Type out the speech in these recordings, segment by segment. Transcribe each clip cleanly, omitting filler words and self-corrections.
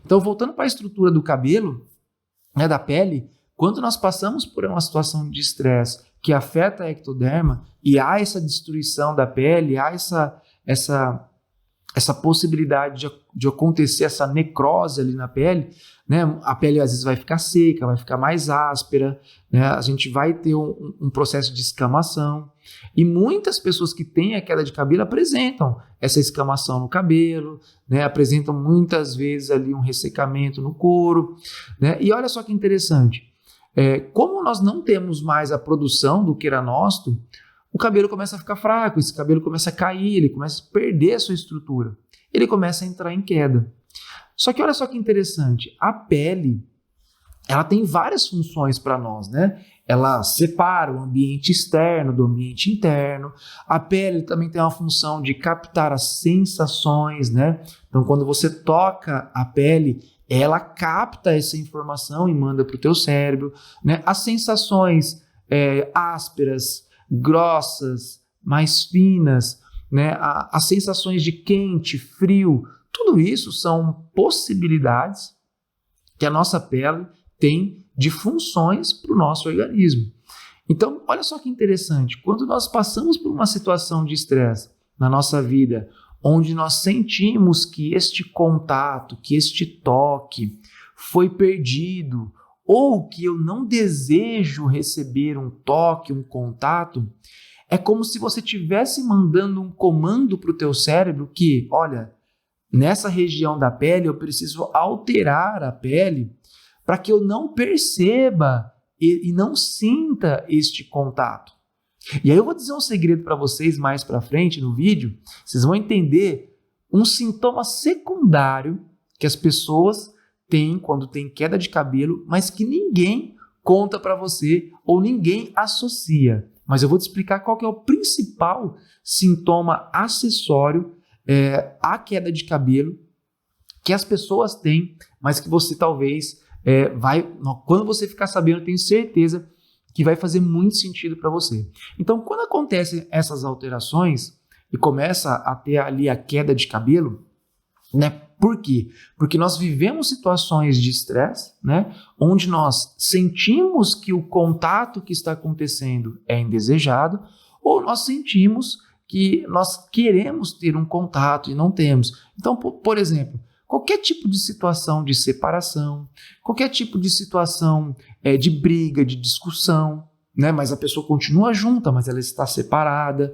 Então, voltando para a estrutura do cabelo, né, da pele, quando nós passamos por uma situação de estresse que afeta a ectoderma e há essa destruição da pele, há essa possibilidade de acontecer essa necrose ali na pele, né? A pele às vezes vai ficar seca, vai ficar mais áspera, né? A gente vai ter um processo de escamação. E muitas pessoas que têm a queda de cabelo apresentam essa escamação no cabelo, né? Apresentam muitas vezes ali um ressecamento no couro, né? E olha só que interessante, como nós não temos mais a produção do queranócito, o cabelo começa a ficar fraco, esse cabelo começa a cair, ele começa a perder a sua estrutura, ele começa a entrar em queda. Só que olha só que interessante, a pele, ela tem várias funções para nós, né? Ela separa o ambiente externo do ambiente interno, a pele também tem uma função de captar as sensações, né? Então, quando você toca a pele, ela capta essa informação e manda para o teu cérebro, né? As sensações ásperas, grossas, mais finas, né? As sensações de quente, frio, tudo isso são possibilidades que a nossa pele tem de funções para o nosso organismo. Então, olha só que interessante, quando nós passamos por uma situação de estresse na nossa vida, onde nós sentimos que este contato, que este toque foi perdido, ou que eu não desejo receber um toque, um contato, é como se você estivesse mandando um comando para o teu cérebro que, olha, nessa região da pele eu preciso alterar a pele para que eu não perceba e não sinta este contato. E aí eu vou dizer um segredo para vocês mais para frente no vídeo, vocês vão entender um sintoma secundário que as pessoas têm quando tem queda de cabelo, mas que ninguém conta para você ou ninguém associa. Mas eu vou te explicar qual que é o principal sintoma acessório à queda de cabelo que as pessoas têm, mas que você talvez quando você ficar sabendo, eu tenho certeza que vai fazer muito sentido para você. Então, quando acontecem essas alterações e começa a ter ali a queda de cabelo, né? Por quê? Porque nós vivemos situações de estresse, né? Onde nós sentimos que o contato que está acontecendo é indesejado, ou nós sentimos que nós queremos ter um contato e não temos. Então, por exemplo, qualquer tipo de situação de separação, qualquer tipo de situação de briga, de discussão, né? Mas a pessoa continua junta, mas ela está separada.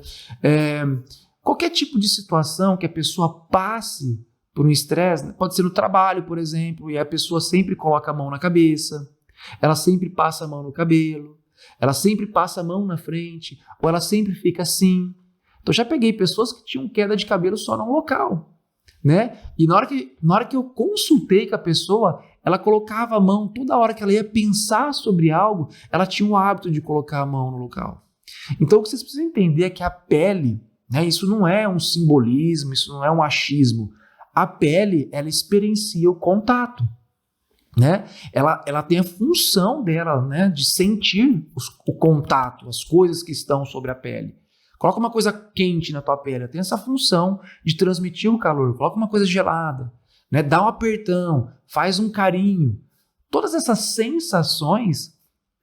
Qualquer tipo de situação que a pessoa passe por um estresse, pode ser no trabalho, por exemplo, e a pessoa sempre coloca a mão na cabeça, ela sempre passa a mão no cabelo, ela sempre passa a mão na frente, ou ela sempre fica assim. Então, já peguei pessoas que tinham queda de cabelo só num local, né? E na hora que eu consultei com a pessoa, ela colocava a mão, toda hora que ela ia pensar sobre algo, ela tinha o hábito de colocar a mão no local. Então, o que vocês precisam entender é que a pele, né, isso não é um simbolismo, isso não é um achismo. A pele, ela experiencia o contato, né? Ela tem a função dela, né, de sentir o contato, as coisas que estão sobre a pele. Coloca uma coisa quente na tua pele, ela tem essa função de transmitir o calor. Coloca uma coisa gelada, né? Dá um apertão, faz um carinho. Todas essas sensações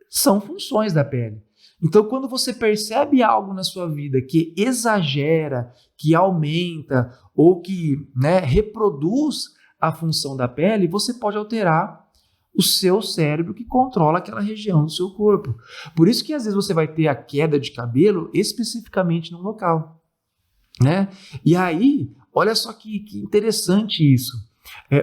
são funções da pele. Então, quando você percebe algo na sua vida que exagera, que aumenta ou que, né, reproduz a função da pele, você pode alterar o seu cérebro que controla aquela região do seu corpo. Por isso que às vezes você vai ter a queda de cabelo especificamente num local, né? E aí, olha só que interessante isso.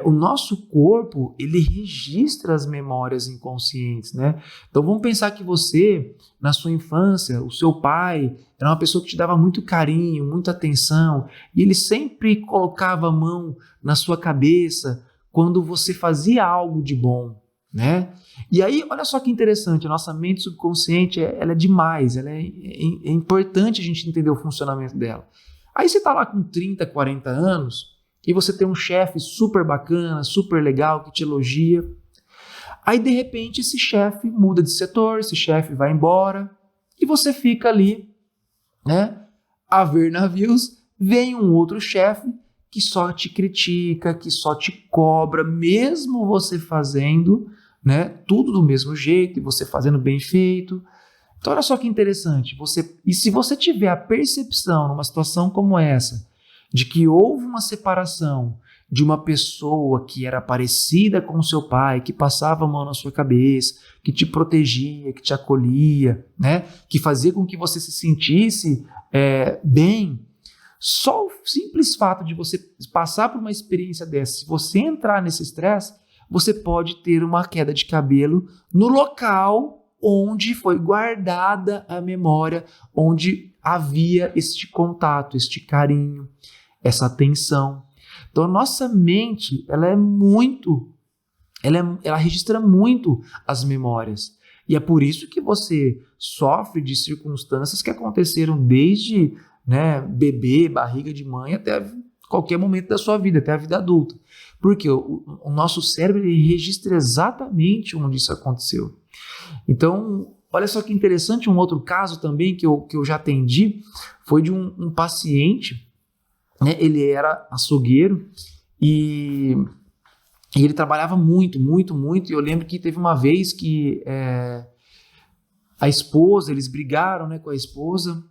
O nosso corpo, ele registra as memórias inconscientes, né? Então vamos pensar que você, na sua infância, o seu pai era uma pessoa que te dava muito carinho, muita atenção, e ele sempre colocava a mão na sua cabeça quando você fazia algo de bom, né? E aí, olha só que interessante, a nossa mente subconsciente, ela é demais, é importante a gente entender o funcionamento dela. Aí você está lá com 30, 40 anos, e você tem um chefe super bacana, super legal, que te elogia. Aí, de repente, esse chefe muda de setor, esse chefe vai embora, e você fica ali, né, a ver navios, vem um outro chefe que só te critica, que só te cobra, mesmo você fazendo, né, tudo do mesmo jeito e você fazendo bem feito. Então, olha só que interessante. E se você tiver a percepção, numa situação como essa, de que houve uma separação de uma pessoa que era parecida com o seu pai, que passava a mão na sua cabeça, que te protegia, que te acolhia, né, que fazia com que você se sentisse bem, só o simples fato de você passar por uma experiência dessa, se você entrar nesse estresse, você pode ter uma queda de cabelo no local onde foi guardada a memória, onde havia este contato, este carinho, essa atenção. Então, a nossa mente, ela registra muito as memórias. E é por isso que você sofre de circunstâncias que aconteceram desde, né, bebê, barriga de mãe, até qualquer momento da sua vida, até a vida adulta. Porque o nosso cérebro ele registra exatamente onde isso aconteceu. Então, olha só que interessante, um outro caso também que eu já atendi foi de um paciente, né, ele era açougueiro e ele trabalhava muito, muito, muito. E eu lembro que teve uma vez que a esposa, eles brigaram, né, com a esposa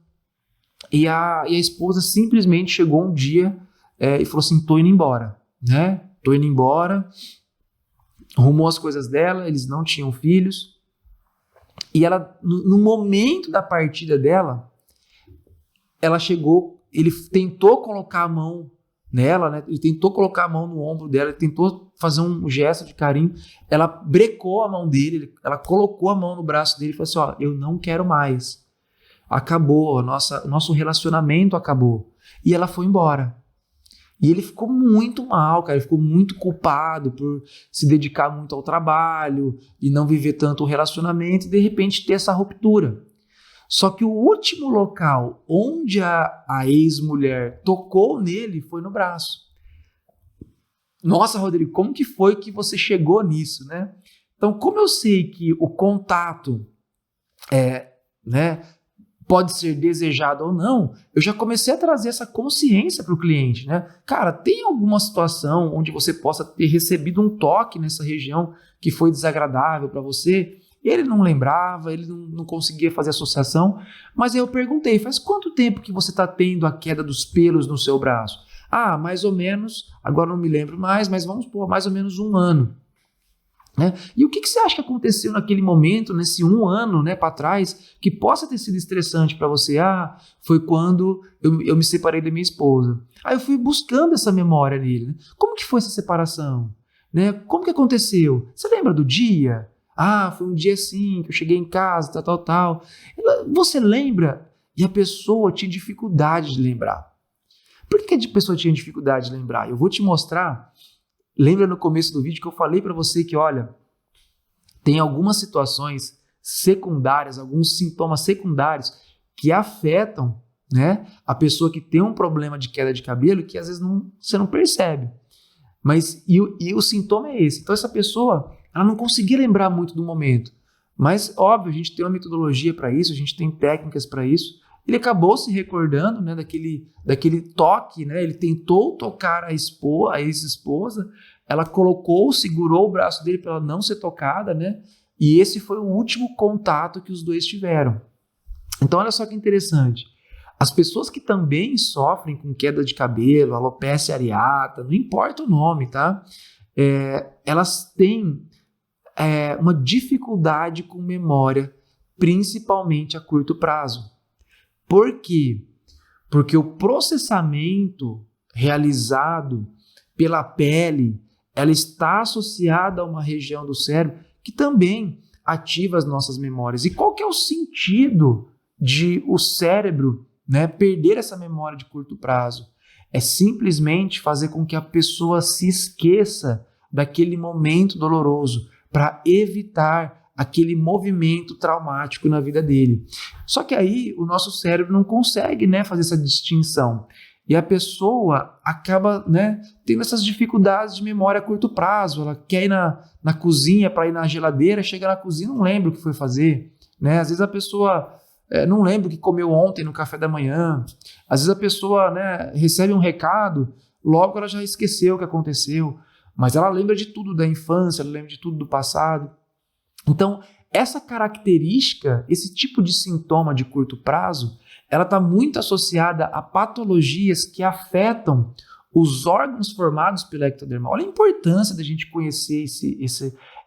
e a esposa simplesmente chegou um dia e falou assim, tô indo embora, né? Tô indo embora, arrumou as coisas dela, eles não tinham filhos. E ela, no momento da partida dela, ela chegou, ele tentou colocar a mão nela, né? Ele tentou colocar a mão no ombro dela, ele tentou fazer um gesto de carinho, ela brecou a mão dele, ela colocou a mão no braço dele e falou assim, ó, eu não quero mais. Acabou, o nosso relacionamento acabou. E ela foi embora. E ele ficou muito mal, cara, ele ficou muito culpado por se dedicar muito ao trabalho e não viver tanto o relacionamento e de repente ter essa ruptura. Só que o último local onde a ex-mulher tocou nele foi no braço. Nossa, Rodrigo, como que foi que você chegou nisso, né? Então, como eu sei que o contato né, pode ser desejado ou não, eu já comecei a trazer essa consciência para o cliente, né? Cara, tem alguma situação onde você possa ter recebido um toque nessa região que foi desagradável para você? Ele não lembrava, ele não conseguia fazer associação, mas aí eu perguntei, faz quanto tempo que você está tendo a queda dos pelos no seu braço? Ah, mais ou menos, agora não me lembro mais, mas vamos pôr mais ou menos 1 ano. Né? E o que você acha que aconteceu naquele momento, nesse 1 ano, né, para trás, que possa ter sido estressante para você? Ah, foi quando eu me separei da minha esposa. Aí eu fui buscando essa memória nele. Né? Como que foi essa separação? Né? Como que aconteceu? Você lembra do dia? Ah, foi um dia assim, que eu cheguei em casa, tal. Você lembra? E a pessoa tinha dificuldade de lembrar. Por que a pessoa tinha dificuldade de lembrar? Eu vou te mostrar. Lembra no começo do vídeo que eu falei para você que, olha, tem algumas situações secundárias, alguns sintomas secundários que afetam, né, a pessoa que tem um problema de queda de cabelo que às vezes você não percebe. Mas e o sintoma é esse. Então essa pessoa, ela não conseguia lembrar muito do momento. Mas, óbvio, a gente tem uma metodologia para isso, a gente tem técnicas para isso. Ele acabou se recordando, né, daquele toque, né? Ele tentou tocar a ex-esposa, ela segurou o braço dele para ela não ser tocada, né? E esse foi o último contato que os dois tiveram. Então, olha só que interessante. As pessoas que também sofrem com queda de cabelo, alopecia areata, não importa o nome, tá? Elas têm uma dificuldade com memória, principalmente a curto prazo. Por quê? Porque o processamento realizado pela pele, ela está associada a uma região do cérebro que também ativa as nossas memórias. E qual que é o sentido de o cérebro, né, perder essa memória de curto prazo? É simplesmente fazer com que a pessoa se esqueça daquele momento doloroso para evitar aquele movimento traumático na vida dele. Só que aí o nosso cérebro não consegue, né, fazer essa distinção. E a pessoa acaba, né, tendo essas dificuldades de memória a curto prazo. Ela quer ir na cozinha para ir na geladeira, chega na cozinha e não lembra o que foi fazer. Né? Às vezes a pessoa não lembra o que comeu ontem no café da manhã. Às vezes a pessoa, né, recebe um recado, logo ela já esqueceu o que aconteceu, mas ela lembra de tudo da infância, ela lembra de tudo do passado. Então, essa característica, esse tipo de sintoma de curto prazo, ela está muito associada a patologias que afetam os órgãos formados pela ectodermal. Olha a importância da gente conhecer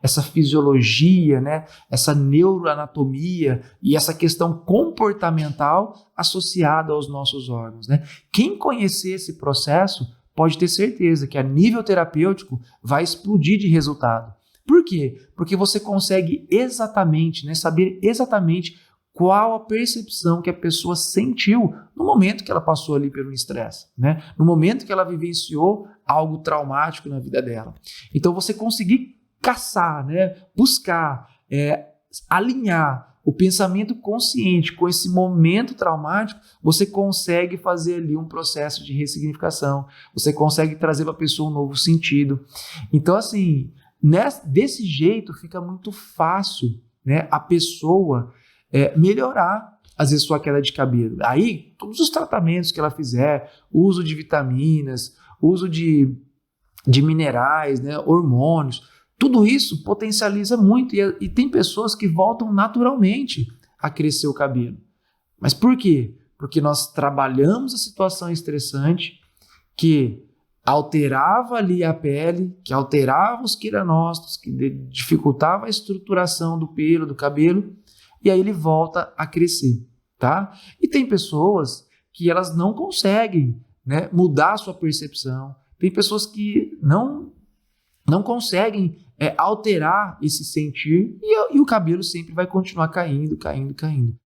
essa fisiologia, né? Essa neuroanatomia e essa questão comportamental associada aos nossos órgãos, né? Quem conhecer esse processo pode ter certeza que a nível terapêutico vai explodir de resultado. Por quê? Porque você consegue exatamente, né, saber exatamente qual a percepção que a pessoa sentiu no momento que ela passou ali pelo estresse, né? No momento que ela vivenciou algo traumático na vida dela. Então, você conseguir caçar, né? Buscar, alinhar o pensamento consciente com esse momento traumático, você consegue fazer ali um processo de ressignificação, você consegue trazer para a pessoa um novo sentido. Então, assim, desse jeito fica muito fácil, né, a pessoa melhorar, às vezes, sua queda de cabelo. Aí, todos os tratamentos que ela fizer, uso de vitaminas, uso de minerais, né, hormônios, tudo isso potencializa muito e tem pessoas que voltam naturalmente a crescer o cabelo. Mas por quê? Porque nós trabalhamos a situação estressante que alterava ali a pele, que alterava os queranostos, que dificultava a estruturação do pelo, do cabelo, e aí ele volta a crescer, tá? E tem pessoas que elas não conseguem, né, mudar a sua percepção, tem pessoas que não conseguem alterar esse sentir e o cabelo sempre vai continuar caindo, caindo, caindo.